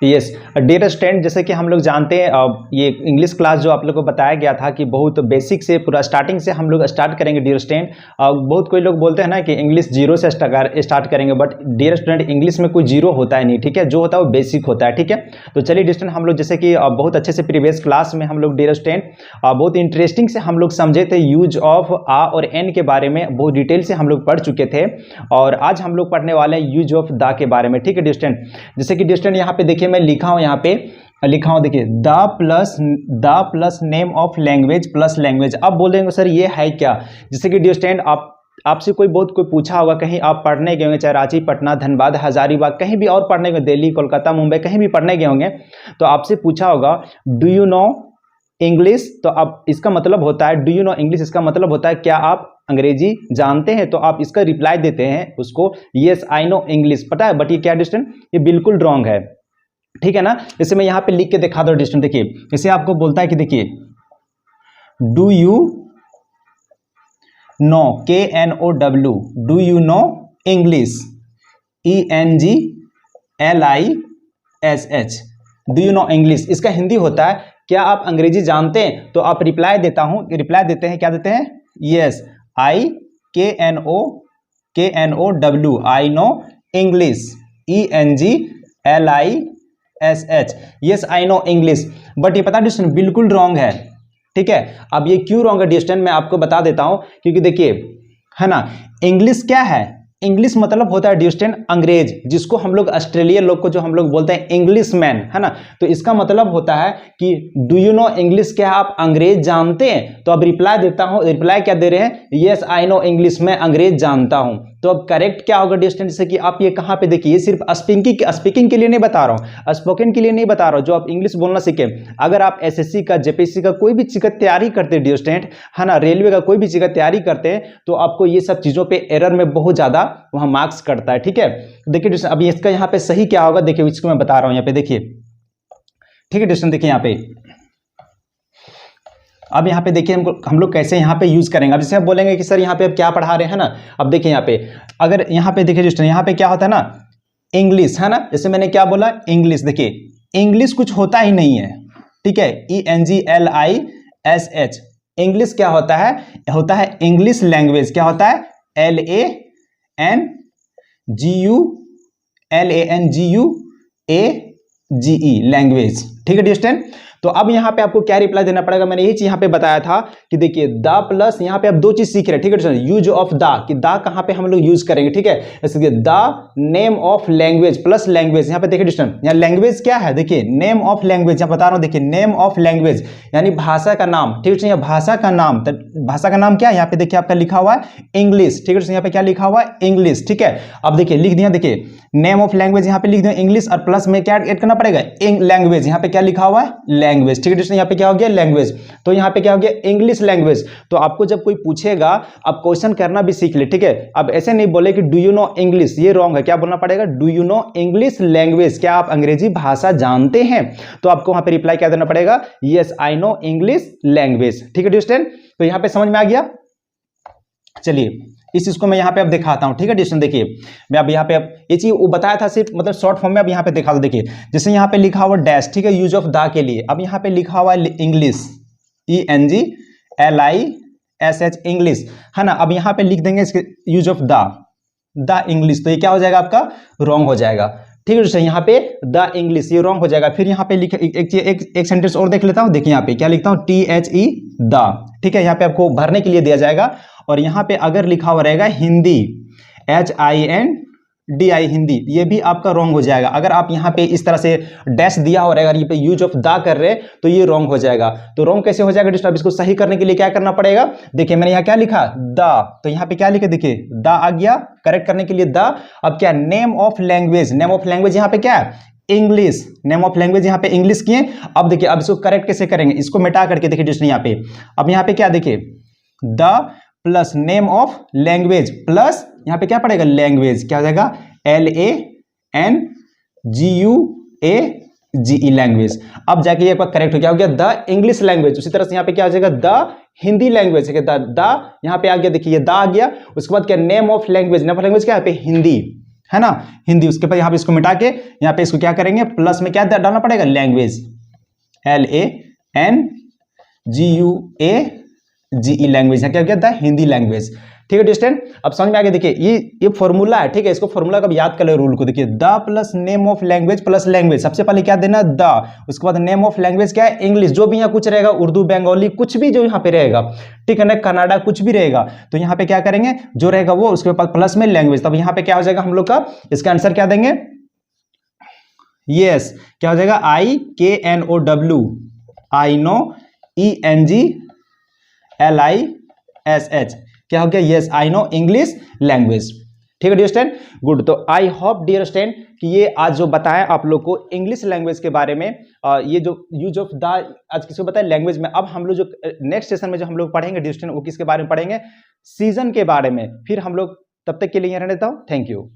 Yes dear student, जैसे कि हम लोग जानते हैं ये इंग्लिश क्लास जो आप लोग को बताया गया था कि बहुत बेसिक से पूरा स्टार्टिंग से हम लोग स्टार्ट करेंगे डियर स्टूडेंट। बहुत कोई लोग बोलते हैं ना कि इंग्लिश जीरो से स्टार्ट करेंगे, बट डियर स्टूडेंट इंग्लिश में कोई जीरो होता है नहीं, ठीक है। जो होता है वो बेसिक होता है, ठीक है। तो चलिए डियर स्टूडेंट, हम लोग जैसे कि बहुत अच्छे से प्रीवियस क्लास में हम लोग डियर स्टूडेंट बहुत इंटरेस्टिंग से हम लोग समझे थे यूज ऑफ आ और एन के बारे में, बहुत डिटेल से हम लोग पढ़ चुके थे। और आज हम लोग पढ़ने वाले हैं यूज ऑफ द के बारे में, ठीक है डियर स्टूडेंट। जैसे कि डियर स्टूडेंट यहाँ पे देखिए मैं लिखा हूँ, यहाँ पे लिखा हूँ देखिए the plus name of language plus language. अब बोलेंगे सर ये है क्या। जैसे कि डियर स्टूडेंट आपसे कोई पूछा होगा, कहीं आप पढ़ने गए होंगे, चाहे रांची, पटना, धनबाद, हजारीबाग, कहीं भी और पढ़ने गए, दिल्ली, कोलकाता, मुंबई, कहीं भी पढ़ने गए होंगे, तो आपसे पूछा होगा डू यू नो इंग्लिश। तो अब इसका मतलब होता है डू यू नो इंग्लिश, इसका मतलब होता है क्या आप अंग्रेजी जानते हैं। तो आप इसका रिप्लाई देते हैं उसको यस आई नो इंग्लिश, पता है। बट ये क्या डिस्टेंस, ये बिल्कुल रॉन्ग है, ठीक है ना। जैसे मैं यहां पे लिख के दिखा दो डिस्टेंस, देखिए जैसे आपको बोलता है कि देखिए do you know KNOW, do you know English ENGLISH, do you know English. इसका हिंदी होता है क्या आप अंग्रेजी जानते हैं। तो आप रिप्लाई देते हैं, क्या देते हैं yes I KNOW, I know English ENGLISH, yes I know English. But ये पता डिस्टेंस बिल्कुल रॉन्ग है, ठीक है। अब ये क्यों रॉन्ग है डिस्टेंस मैं आपको बता देता हूं, क्योंकि देखिए है ना, इंग्लिश क्या है, इंग्लिश मतलब होता है डिस्टेंस अंग्रेज, जिसको हम लोग ऑस्ट्रेलियन लोग को जो हम लोग बोलते हैं इंग्लिश मैन, है ना। तो इसका मतलब होता है कि डू यू नो इंग्लिश, क्या आप अंग्रेज जानते हैं। तो अब रिप्लाई देता हूं, रिप्लाई क्या दे रहे हैं यस आई नो इंग्लिश, मैं अंग्रेज जानता हूं। तो अब करेक्ट क्या होगा डिस्टेंस, जैसे कि आप ये कहां पे देखिए, ये सिर्फ स्पीकिंग के लिए नहीं बता रहा हूं, स्पोकन के लिए नहीं बता रहा हूं, जो आप इंग्लिश बोलना सीखे। अगर आप SSC का, JPSC का कोई भी चीज का तैयारी करते हैं डिस्टेंट, है ना, रेलवे का कोई भी चीज का तैयारी करते हैं, तो आपको ये सब चीजों पे एरर में बहुत ज्यादा वहां मार्क्स कटता है, ठीक है। देखिए अभी इसका यहाँ पे सही क्या होगा, देखिए इसको मैं बता रहा हूं यहाँ पे, देखिए ठीक है डिस्टेंस। देखिए यहाँ पे अब यहाँ पे देखिए हम लोग कैसे यहाँ पे यूज करेंगे। अब जैसे आप बोलेंगे कि सर यहाँ पे आप क्या पढ़ा रहे हैं ना। अब देखिए यहाँ पे अगर यहाँ पे देखिए डिस्टेंस, यहाँ पे क्या होता है ना इंग्लिश, है ना। जैसे मैंने क्या बोला इंग्लिश, देखिए इंग्लिश कुछ होता ही नहीं है, ठीक है। ENGLISH, इंग्लिश क्या होता है, होता है इंग्लिश लैंग्वेज, क्या होता है LANGUAGE लैंग्वेज, ठीक है डिस्टेंस। तो अब यहाँ पे आपको क्या रिप्लाई देना पड़ेगा, मैंने यही चीज यहाँ पे बताया था कि देखिए द प्लस, यहाँ पे आप दो चीज सीख रहे हैं, ठीक है। यूज ऑफ द, कि द कहाँ पे हम लोग यूज करेंगे, ठीक है। जैसे the name of language plus language, यहाँ पे देखिए डिस्टेंस, यहाँ लैंग्वेज क्या है, देखिए नेम ऑफ लैंग्वेज, यहाँ बता रहा हूँ, देखिए नेम ऑफ लैंग्वेज यानी भाषा का नाम, ठीक है। भाषा का नाम, तो भाषा का नाम क्या है, यहाँ पे देखिए आपका लिखा हुआ है इंग्लिश, ठीक है। यहाँ पे क्या लिखा हुआ है इंग्लिश, ठीक है। अब देखिए लिख दिया, देखिए नेम ऑफ लैंग्वेज यहाँ पे लिख दिया इंग्लिश, और प्लस में क्या ऐड करना पड़ेगा लैंग्वेज, यहाँ पे क्या लिखा हुआ है लैंग्वेज, ठीक है। यहाँ पे क्या हो गया लैंग्वेज, तो यहाँ पे क्या हो गया इंग्लिश लैंग्वेज। तो आपको जब कोई पूछेगा, आप क्वेश्चन करना भी सीख ले, ठीक है। अब ऐसे नहीं बोले कि डू यू नो इंग्लिश, ये रॉन्ग है। क्या बोलना पड़ेगा do you know English language, क्या आप अंग्रेजी भाषा जानते हैं। तो आपको वहां पे रिप्लाई क्या देना पड़ेगा yes I know English language, ठीक है डिस्टेंट। तो यहाँ पे समझ में आ गया। चलिए इस चीज को मैं यहाँ पे अब दिखाता हूँ, ठीक है डिस्टेंस। देखिए मैं अब यहाँ पे ये चीज वो बताया था सिर्फ मतलब शॉर्ट फॉर्म में, अब यहाँ पे दिखा दो। देखिए जैसे यहाँ पे लिखा हुआ डैश, ठीक है, यूज ऑफ द के लिए। अब यहाँ पे लिखा हुआ इंग्लिश ENGLISH इंग्लिश, है ना। अब यहाँ पे लिख देंगे इसके यूज ऑफ द इंग्लिश, तो ये क्या हो जाएगा आपका रॉन्ग हो जाएगा, ठीक है। यहाँ पे द इंग्लिश ये रॉन्ग हो जाएगा। फिर यहाँ पे लिख एक सेंटेंस और देख लेता हूँ। देखिए यहाँ पे क्या लिखता हूँ THE द, ठीक है। यहाँ पे आपको भरने के लिए दिया जाएगा। और यहाँ पे अगर लिखा हुआ रहेगा हिंदी HINDI हिंदी, ये भी आपका रॉन्ग हो जाएगा। अगर आप यहाँ पे इस तरह से डैश दिया हुआ रहेगा, ये पे यूज ऑफ द कर रहे तो ये रॉन्ग हो जाएगा। तो रॉन्ग कैसे हो जाएगा डिस्टर्ब, इसको सही करने के लिए क्या करना पड़ेगा। देखिए मैंने यहाँ क्या लिखा द, तो यहाँ पे क्या लिखे, देखिए द आ गया करेक्ट करने के लिए द। अब क्या name of language, name of language यहाँ पे क्या है इंग्लिश, नेम ऑफ लैंग्वेज यहाँ पे इंग्लिश किए। अब देखिए अब इसको करेक्ट कैसे करेंगे, इसको मिटा करके देखिए डिस्टर्ब यहाँ पे। अब यहाँ पे क्या देखिए the plus name of language plus यहाँ पे क्या पड़ेगा लैंग्वेज, क्या हो जाएगा LANGUAGE लैंग्वेज। अब जाके ये करेक्ट हो गया द इंग्लिश लैंग्वेज। उसी तरह से यहाँ पे क्या हो जाएगा द हिंदी लैंग्वेज, द यहाँ पे आ गया, देखिए ये द आ गया। उसके बाद क्या name of language, name of language क्या है पे हिंदी, है ना, हिंदी। उसके बाद यहाँ पे इसको मिटा के यहाँ पे इसको क्या करेंगे, प्लस में क्या डालना पड़ेगा, लैंग्वेज, LANGUAGE, लैंग्वेज। क्या क्या था, हिंदी लैंग्वेज। ठीक है स्टूडेंट, अब समझ में आ गया। देखिए ये फॉर्मूला है, ठीक है, इसको फॉर्मूला का याद कर लो, रूल को। देखिए the plus name of language plus language, सबसे पहले क्या देना, द, उसके बाद नेम ऑफ लैंग्वेज क्या है, इंग्लिश, जो भी यहाँ कुछ रहेगा, उर्दू, बंगाली, कुछ भी जो यहाँ पे रहेगा, ठीक है ना, कनाडा, कुछ भी रहेगा, तो यहाँ पे क्या करेंगे, जो रहेगा वो, उसके बाद प्लस में लैंग्वेज। तब यहाँ पे क्या हो जाएगा हम लोग का, इसका आंसर क्या देंगे, यस, क्या हो जाएगा, IKNOW, I know ENGLISH, क्या हो गया, yes, I know English language. ठीक है डियर स्टूडेंट, गुड। तो आई होप डियर स्टूडेंट कि ये आज जो बताएं आप लोग को इंग्लिश लैंग्वेज के बारे में, ये जो यूज ऑफ द आज किसको बताया, लैंग्वेज में। अब हम लोग जो नेक्स्ट सेशन में जो हम लोग पढ़ेंगे डियर स्टूडेंट, वो किसके बारे में पढ़ेंगे, सीजन के बारे में। फिर हम लोग, तब तक के लिए यहाँ रहता हूँ, थैंक यू।